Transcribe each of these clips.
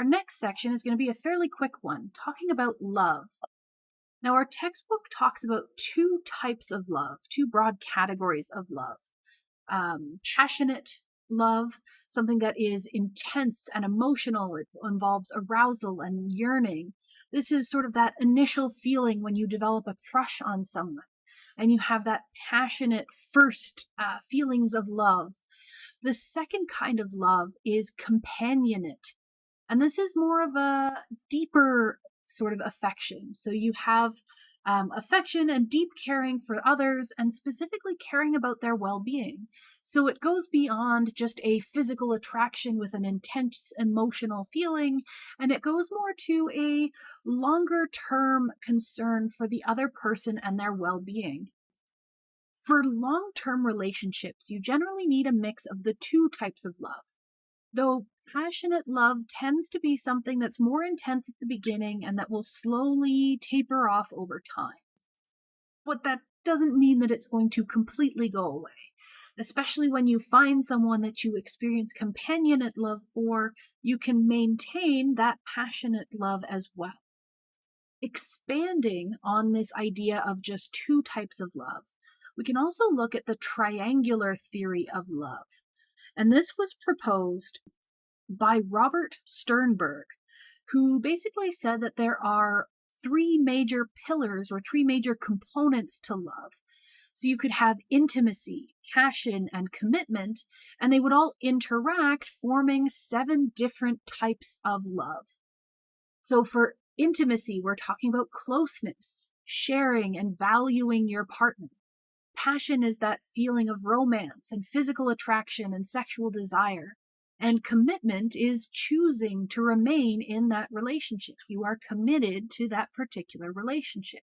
Our next section is going to be a fairly quick one, talking about love. Now, our textbook talks about two types of love, two broad categories of love. Passionate love, something that is intense and emotional. It involves arousal and yearning. This is sort of that initial feeling when you develop a crush on someone and you have that passionate first feelings of love. The second kind of love is companionate. And this is more of a deeper sort of affection. So you have affection and deep caring for others and specifically caring about their well-being. So it goes beyond just a physical attraction with an intense emotional feeling, and it goes more to a longer-term concern for the other person and their well-being. For long-term relationships, you generally need a mix of the two types of love. Though passionate love tends to be something that's more intense at the beginning and that will slowly taper off over time. But that doesn't mean that it's going to completely go away. Especially when you find someone that you experience companionate love for, you can maintain that passionate love as well. Expanding on this idea of just two types of love, we can also look at the triangular theory of love. And this was proposed by Robert Sternberg, who basically said that there are three major pillars or three major components to love. So you could have intimacy, passion, and commitment, and they would all interact, forming 7 different types of love. So for intimacy, we're talking about closeness, sharing and valuing your partner. Passion is that feeling of romance and physical attraction and sexual desire. And commitment is choosing to remain in that relationship. You are committed to that particular relationship.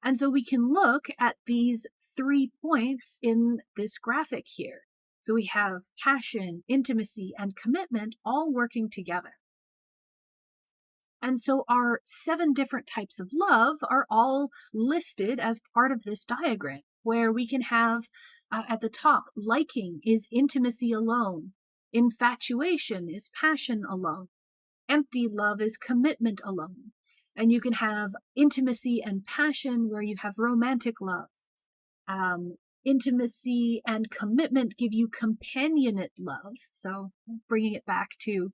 And so we can look at these 3 points in this graphic here. So we have passion, intimacy, and commitment all working together. And so our 7 different types of love are all listed as part of this diagram, where we can have at the top, liking is intimacy alone. Infatuation is passion alone. Empty love is commitment alone. And you can have intimacy and passion where you have romantic love. Intimacy and commitment give you companionate love. So bringing it back to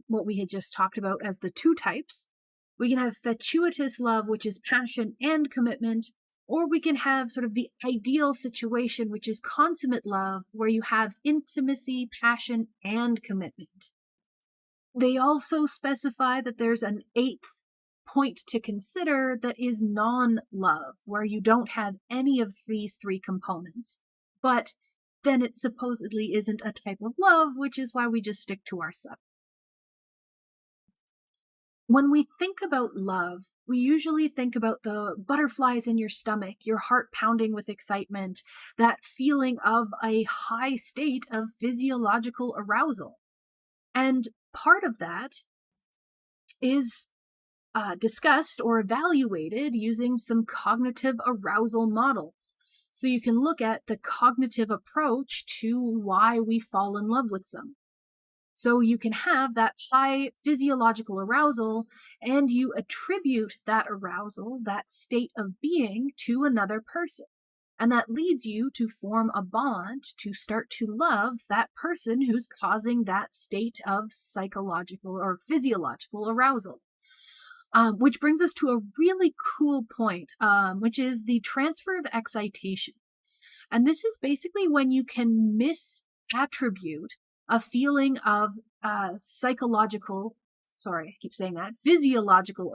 what we had just talked about as the 2 types. We can have fatuous love, which is passion and commitment, or we can have sort of the ideal situation, which is consummate love, where you have intimacy, passion, and commitment. They also specify that there's an 8th point to consider that is non-love, where you don't have any of these 3 components. But then it supposedly isn't a type of love, which is why we just stick to our 7. When we think about love, we usually think about the butterflies in your stomach, your heart pounding with excitement, that feeling of a high state of physiological arousal. And part of that is discussed or evaluated using some cognitive arousal models. So you can look at the cognitive approach to why we fall in love with someone. So you can have that high physiological arousal, and you attribute that arousal, that state of being, to another person. And that leads you to form a bond to start to love that person who's causing that state of psychological or physiological arousal. Which brings us to a really cool point, which is the transfer of excitation. And this is basically when you can misattribute a feeling of physiological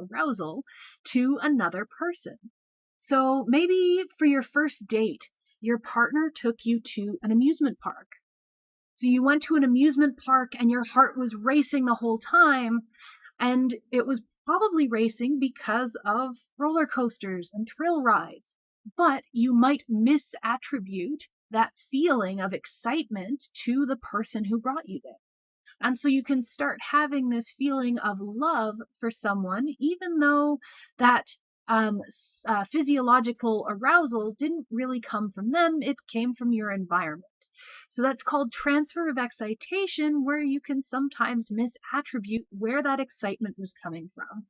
arousal to another person. So maybe for your first date, your partner took you to an amusement park. So you went to an amusement park and your heart was racing the whole time, and it was probably racing because of roller coasters and thrill rides. But you might misattribute that feeling of excitement to the person who brought you there. And so you can start having this feeling of love for someone, even though that physiological arousal didn't really come from them, it came from your environment. So that's called transfer of excitation, where you can sometimes misattribute where that excitement was coming from.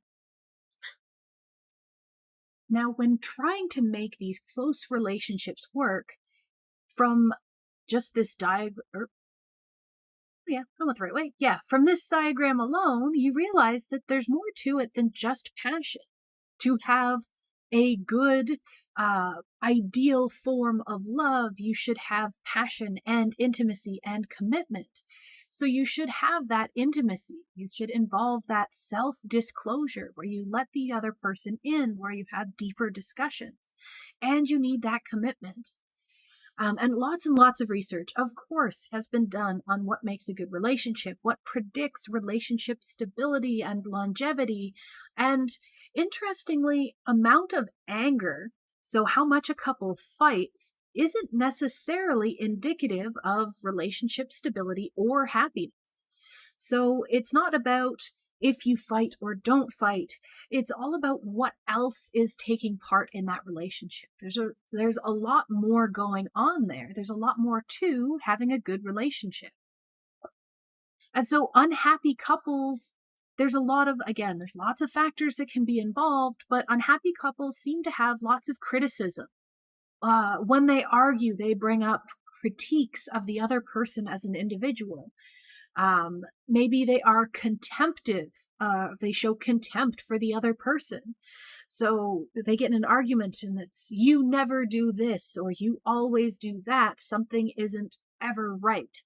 Now, when trying to make these close relationships work, from just this diagram, from this diagram alone, you realize that there's more to it than just passion. To have a good, ideal form of love, you should have passion and intimacy and commitment. So you should have that intimacy. You should involve that self-disclosure where you let the other person in, where you have deeper discussions. And you need that commitment. And lots of research, of course, has been done on what makes a good relationship, what predicts relationship stability and longevity, and interestingly, amount of anger, so how much a couple fights, isn't necessarily indicative of relationship stability or happiness. So it's not about if you fight or don't fight. It's all about what else is taking part in that relationship. There's a lot more going on there. There's a lot more to having a good relationship. And so unhappy couples, there's lots of factors that can be involved, but unhappy couples seem to have lots of criticism. When they argue, they bring up critiques of the other person as an individual. Maybe they are contemptive. They show contempt for the other person. So they get in an argument and it's, you never do this or you always do that. Something isn't ever right.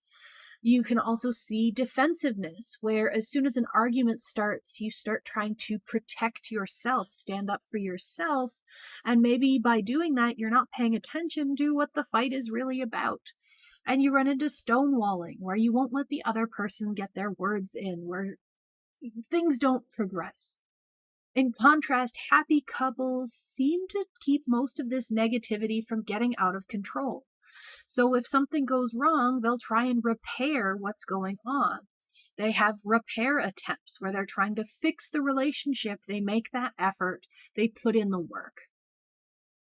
You can also see defensiveness, where as soon as an argument starts, you start trying to protect yourself, stand up for yourself. And maybe by doing that, you're not paying attention to what the fight is really about. And you run into stonewalling, where you won't let the other person get their words in, where things don't progress. In contrast, happy couples seem to keep most of this negativity from getting out of control. So if something goes wrong, they'll try and repair what's going on. They have repair attempts where they're trying to fix the relationship. They make that effort. They put in the work.